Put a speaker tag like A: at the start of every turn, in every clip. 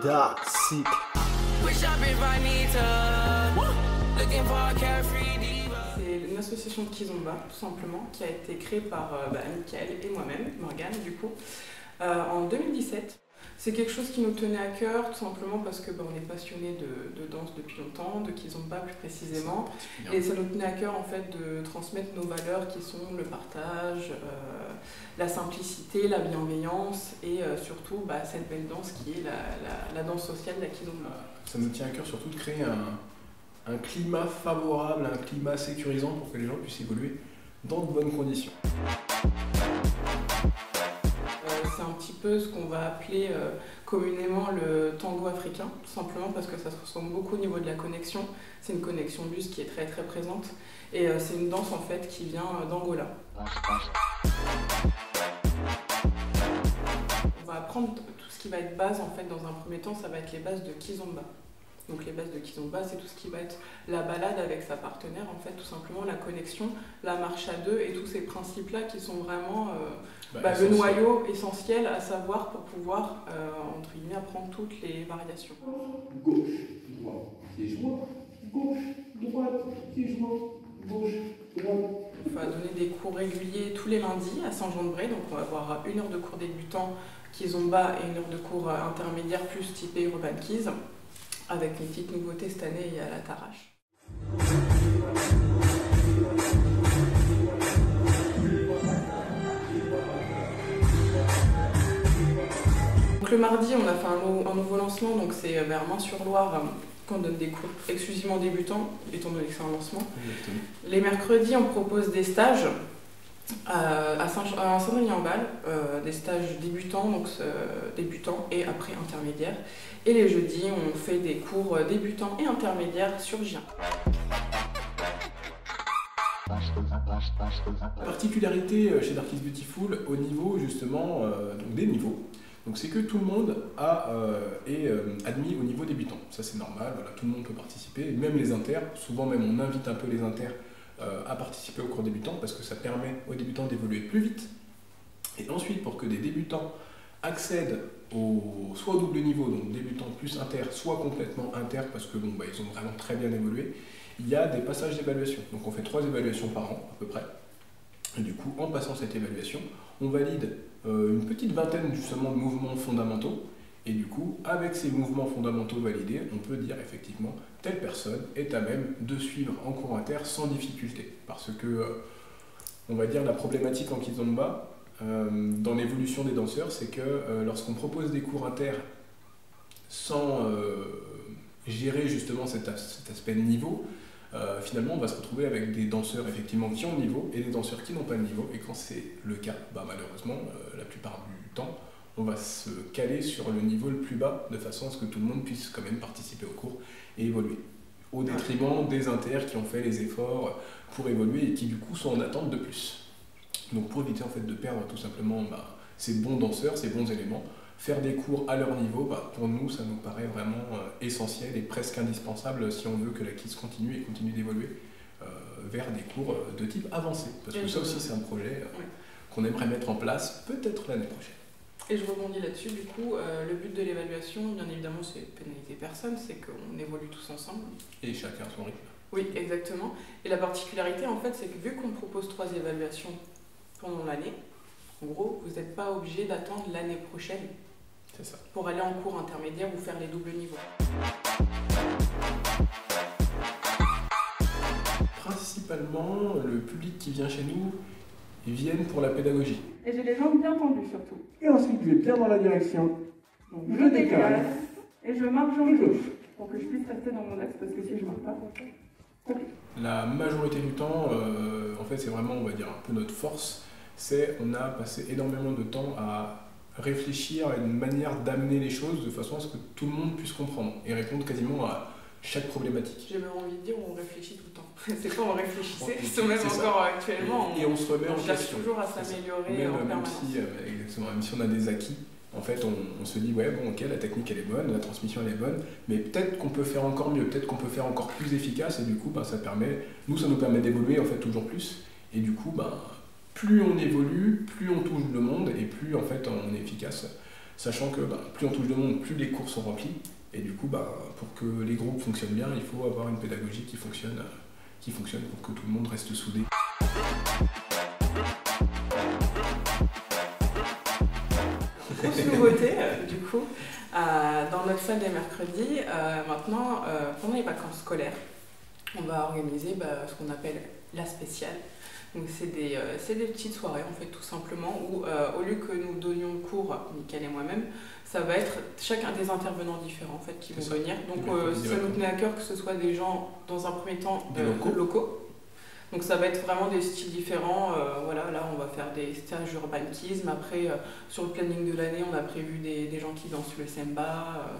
A: Dark Sick.
B: C'est une association de Kizomba, tout simplement, qui a été créée par Mickaël et moi-même, Morgane, du coup, en 2017. C'est quelque chose qui nous tenait à cœur, tout simplement parce que on est passionné de danse depuis longtemps, de Kizomba plus précisément, et ça nous tenait à cœur en fait de transmettre nos valeurs qui sont le partage, la simplicité, la bienveillance et surtout cette belle danse qui est la danse sociale de la Kizomba.
C: Ça nous tient à cœur surtout de créer un climat favorable, un climat sécurisant pour que les gens puissent évoluer dans de bonnes conditions.
B: C'est un petit peu ce qu'on va appeler communément le tango africain, tout simplement parce que ça se ressemble beaucoup au niveau de la connexion. C'est une connexion buste qui est très très présente et c'est une danse en fait qui vient d'Angola. On va apprendre tout ce qui va être base en fait dans un premier temps, ça va être les bases de Kizomba. Donc les bases de Kizomba, c'est tout ce qui va être la balade avec sa partenaire, en fait, tout simplement la connexion, la marche à deux et tous ces principes-là qui sont vraiment le noyau essentiel à savoir pour pouvoir, entre guillemets, apprendre toutes les variations.
D: Gauche, droite, pied joint, gauche, droite, pied joint, gauche, droite.
B: On va donner des cours réguliers tous les lundis à Saint-Jean-de-Bray, donc on va avoir 1 heure de cours débutant Kizomba et 1 heure de cours intermédiaire plus typé Urban Kiz. Avec une petite nouveauté cette année, il y a la Tarache. Donc le mardi, on a fait un nouveau lancement, donc c'est vers Main-sur-Loire qu'on donne des cours exclusivement débutants, étant donné que c'est un lancement.
C: Exactement.
B: Les mercredis, on propose des stages à Saint-Denis-en-Bas, des stages débutants, donc débutants et après intermédiaires. Et les jeudis, on fait des cours débutants et intermédiaires sur Gien.
C: Particularité chez Dark is Beautiful au niveau justement donc des niveaux. Donc c'est que tout le monde est admis au niveau débutant. Ça c'est normal, voilà, tout le monde peut participer, même les inters. Souvent même on invite un peu les inters à participer au cours débutant parce que ça permet aux débutants d'évoluer plus vite. Et ensuite, pour que des débutants accèdent soit au double niveau, donc débutant plus inter, soit complètement inter parce que ils ont vraiment très bien évolué, il y a des passages d'évaluation. Donc on fait 3 évaluations par an à peu près. Et du coup, en passant cette évaluation, on valide une petite vingtaine justement de mouvements fondamentaux. Et du coup, avec ces mouvements fondamentaux validés, on peut dire effectivement telle personne est à même de suivre en cours inter sans difficulté. Parce que, on va dire, la problématique en Kizomba, dans l'évolution des danseurs, c'est que lorsqu'on propose des cours inter sans gérer justement cet aspect de niveau, finalement on va se retrouver avec des danseurs effectivement qui ont le niveau et des danseurs qui n'ont pas le niveau. Et quand c'est le cas, malheureusement, la plupart du temps, on va se caler sur le niveau le plus bas de façon à ce que tout le monde puisse quand même participer au cours et évoluer. Au détriment des inters qui ont fait les efforts pour évoluer et qui du coup sont en attente de plus. Donc pour éviter en fait de perdre tout simplement ces bons danseurs, ces bons éléments, faire des cours à leur niveau, pour nous ça nous paraît vraiment essentiel et presque indispensable si on veut que la Kiz continue et continue d'évoluer vers des cours de type avancé. Parce que ça aussi c'est un projet qu'on aimerait mettre en place peut-être l'année prochaine.
B: Et je rebondis là-dessus, du coup, le but de l'évaluation, bien évidemment, c'est pénaliser personne, c'est qu'on évolue tous ensemble.
C: Et chacun son rythme.
B: Oui, exactement. Et la particularité, en fait, c'est que vu qu'on propose 3 évaluations pendant l'année, en gros, vous n'êtes pas obligé d'attendre l'année prochaine pour aller en cours intermédiaire ou faire les doubles niveaux.
C: Principalement, le public qui vient chez nous, ils viennent pour la pédagogie.
E: Et j'ai les jambes bien tendues surtout.
D: Et ensuite, je vais bien dans la direction. Donc, je décale.
E: Et je marche en gauche pour que je puisse rester dans mon axe parce que si je marche pas, ok.
C: La majorité du temps, en fait, c'est vraiment, on va dire, un peu notre force. On a passé énormément de temps à réfléchir à une manière d'amener les choses de façon à ce que tout le monde puisse comprendre et répondre quasiment à chaque problématique.
B: J'ai même envie de dire on réfléchit tout le temps. C'est pas on réfléchissait, c'est même encore actuellement.
C: Et on se remet en
B: question. On cherche
C: question.
B: toujours à s'améliorer en permanence.
C: Exactement, même si on a des acquis, en fait on se dit la technique elle est bonne, la transmission elle est bonne, mais peut-être qu'on peut faire encore mieux, peut-être qu'on peut faire encore plus efficace et du coup ça nous permet d'évoluer en fait toujours plus et du coup plus on évolue, plus on touche le monde et plus en fait on est efficace Sachant que plus on touche de monde, plus les cours sont remplis. Et du coup, pour que les groupes fonctionnent bien, il faut avoir une pédagogie qui fonctionne pour que tout le monde reste soudé.
B: Grosse nouveauté, du coup, dans notre salle des mercredis, maintenant, pendant les vacances scolaires, on va organiser ce qu'on appelle la spéciale. Donc c'est des petites soirées en fait tout simplement où au lieu que nous donnions cours, Mickaël et moi-même, ça va être chacun des intervenants différents en fait qui vont venir. Donc ça nous tenait à cœur que ce soit des gens dans un premier temps locaux. Donc ça va être vraiment des styles différents. Voilà, là on va faire des stages urbanisme. Après sur le planning de l'année on a prévu des gens qui dansent le semba.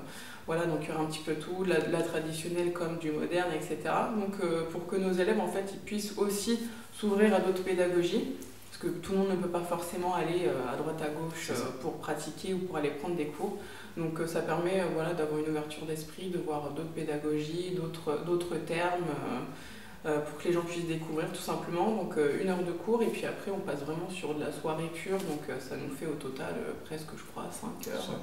B: Voilà, donc il y aura un petit peu tout, de la traditionnelle comme du moderne, etc. Donc pour que nos élèves en fait ils puissent aussi s'ouvrir à d'autres pédagogies, parce que tout le monde ne peut pas forcément aller à droite à gauche pour pratiquer ou pour aller prendre des cours. Donc ça permet d'avoir une ouverture d'esprit, de voir d'autres pédagogies, d'autres termes, pour que les gens puissent découvrir tout simplement. Donc 1 heure de cours et puis après on passe vraiment sur de la soirée pure, donc ça nous fait au total presque je crois 5 heures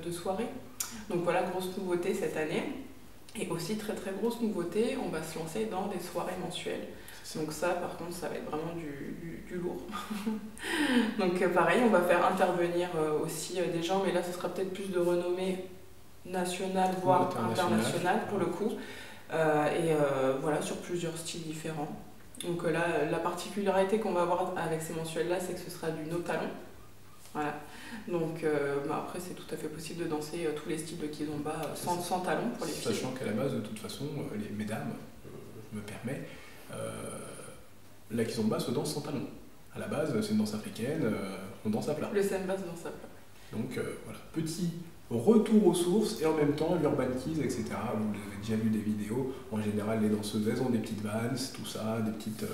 B: de soirée. Donc voilà, grosse nouveauté cette année. Et aussi très très grosse nouveauté, on va se lancer dans des soirées mensuelles. Donc ça par contre ça va être vraiment du lourd. Donc pareil, on va faire intervenir aussi des gens, mais là ce sera peut-être plus de renommée nationale voire internationale pour le coup. Voilà, sur plusieurs styles différents. Donc là, la particularité qu'on va avoir avec ces mensuels-là, c'est que ce sera du no talon. Voilà. Donc après, c'est tout à fait possible de danser tous les styles de kizomba sans talon pour les filles.
C: Sachant qu'à la base, de toute façon, les mesdames, je me permets, la kizomba se danse sans talon. À la base, c'est une danse africaine, on danse à plat.
B: Le semba se danse à plat.
C: Donc voilà, petit retour aux sources et en même temps l'urban kids, etc. Vous avez déjà vu des vidéos, en général les danseuses elles ont des petites vans, tout ça, des petites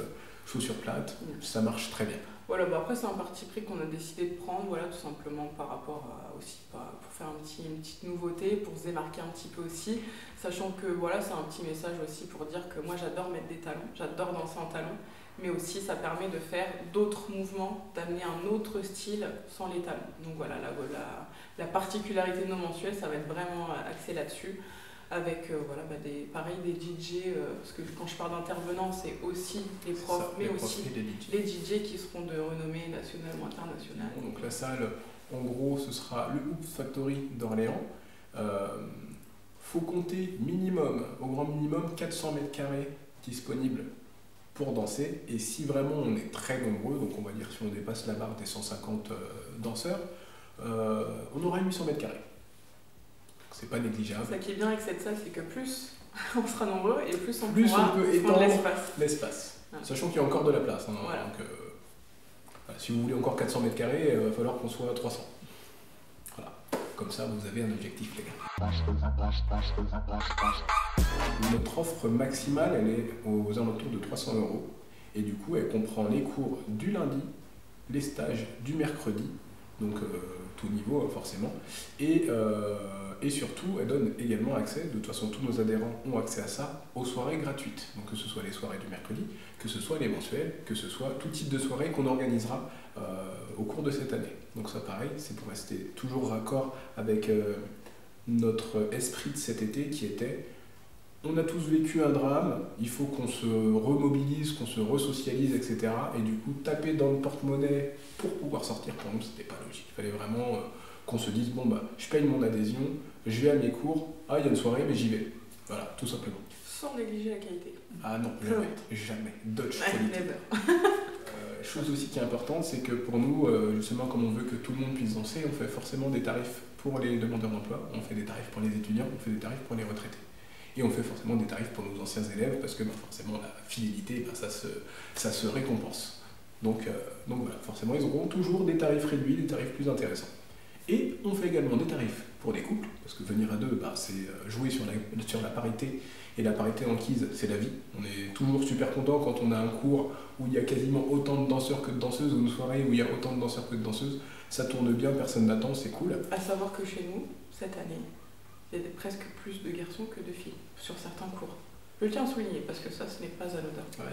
C: chaussures plates, ça marche très bien.
B: Voilà, après c'est un parti pris qu'on a décidé de prendre, voilà, tout simplement par rapport aussi pour faire une petite nouveauté, pour se démarquer un petit peu aussi, sachant que voilà, c'est un petit message aussi pour dire que moi j'adore mettre des talons, j'adore danser en talons, mais aussi ça permet de faire d'autres mouvements, d'amener un autre style sans les talons. Donc voilà, la particularité de nos mensuels, ça va être vraiment axé là-dessus, avec des DJ, parce que quand je parle d'intervenants, c'est aussi les profs, mais aussi les DJ qui seront de renommée nationale ou internationale.
C: Donc la salle, en gros, ce sera le Hoops Factory d'Orléans. Faut compter minimum, au grand minimum, 400 mètres carrés disponibles pour danser. Et si vraiment on est très nombreux, donc on va dire si on dépasse la barre des 150 danseurs, on aura 800 mètres carrés. C'est pas négligeable.
B: Ce qui est bien avec cette salle, c'est que plus on sera nombreux et plus on pourra
C: peut étendre
B: l'espace.
C: Voilà. Sachant qu'il y a encore de la place.
B: Voilà.
C: Donc, si vous voulez encore 400 mètres carrés, il va falloir qu'on soit à 300. Voilà. Comme ça, vous avez un objectif, les gars. Notre offre maximale, elle est aux alentours de 300 €. Et du coup, elle comprend les cours du lundi, les stages du mercredi, donc tout niveau forcément, et surtout elle donne également accès, de toute façon tous nos adhérents ont accès à ça, aux soirées gratuites, donc que ce soit les soirées du mercredi, que ce soit les mensuels, que ce soit tout type de soirée qu'on organisera au cours de cette année. Donc ça pareil, c'est pour rester toujours raccord avec notre esprit de cet été qui était: on a tous vécu un drame, il faut qu'on se remobilise, qu'on se resocialise, etc. Et du coup, taper dans le porte-monnaie pour pouvoir sortir, pour nous, c'était pas logique. Il fallait vraiment qu'on se dise, je paye mon adhésion, je vais à mes cours, il y a une soirée, mais j'y vais. Voilà, tout simplement.
B: Sans négliger la qualité.
C: Ah non, jamais. Dodge qualité. Chose aussi qui est importante, c'est que pour nous, justement, comme on veut que tout le monde puisse danser, on fait forcément des tarifs pour les demandeurs d'emploi, on fait des tarifs pour les étudiants, on fait des tarifs pour les retraités. Et on fait forcément des tarifs pour nos anciens élèves parce que forcément la fidélité, ça se récompense. Donc voilà, forcément ils auront toujours des tarifs réduits, des tarifs plus intéressants. Et on fait également des tarifs pour les couples, parce que venir à deux, c'est jouer sur la parité, et la parité en KISS, c'est la vie. On est toujours super content quand on a un cours où il y a quasiment autant de danseurs que de danseuses, ou une soirée où il y a autant de danseurs que de danseuses. Ça tourne bien, personne n'attend, c'est cool.
B: À savoir que chez nous, cette année, il y a presque plus de garçons que de filles sur certains cours. Je tiens à souligner parce que ça, ce n'est pas anodin.
C: Ouais,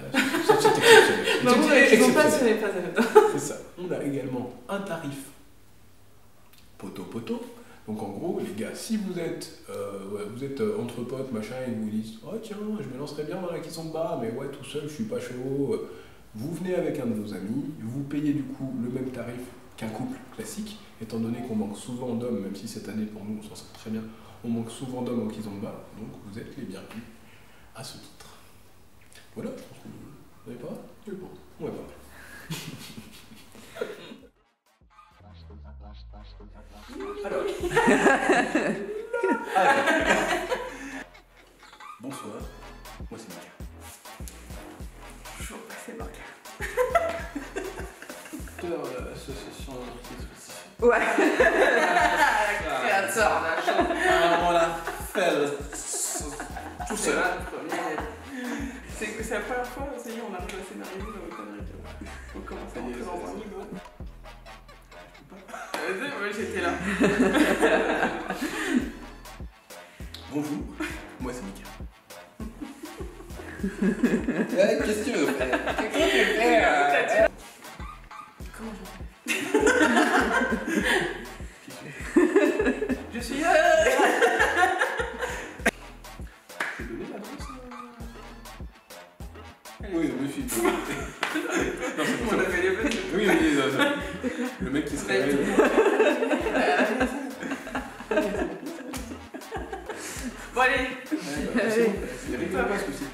C: ça, c'est exceptionnel.
B: Non, ce n'est pas anodin.
C: C'est ça. On On a également un tarif poteau-poteau. Donc en gros, les gars, si vous êtes entre potes, machin, et vous dites « Oh tiens, je me lancerais bien dans la kizomba, mais ouais, tout seul, je suis pas chaud », vous venez avec un de vos amis, vous payez du coup le même tarif qu'un couple classique, étant donné qu'on manque souvent d'hommes, même si cette année pour nous on s'en sort très bien, on manque souvent d'hommes en kizomba, donc vous êtes les bienvenus à ce titre. Voilà, je pense que vous n'avez pas ? Je pense. Ouais, pas mal. Alors. Bonsoir, moi c'est Mika.
B: Bonjour, c'est Marc.
D: De l'association d'artistes.
B: Ouais. Créateur, la chance.
D: On l'a fait tout
B: C'est
D: seul.
B: la première. C'est la première fois, ça y est, on arrive à scénariser dans le connerie. On commence à rentrer dans un niveau. Moi j'étais là.
C: Bonjour, moi c'est Mika.
D: Qu'est-ce que tu veux faire? Qu'est-ce que tu veux faire?
B: Comment je Je suis là.
C: J'ai donné l'adresse
D: Oui, je me suis dit.
C: Non, c'est
B: On avait les bêtes.
C: Oui, non, le mec qui se réveille.
B: Bon allez.
C: C'est rigolo parce que c'est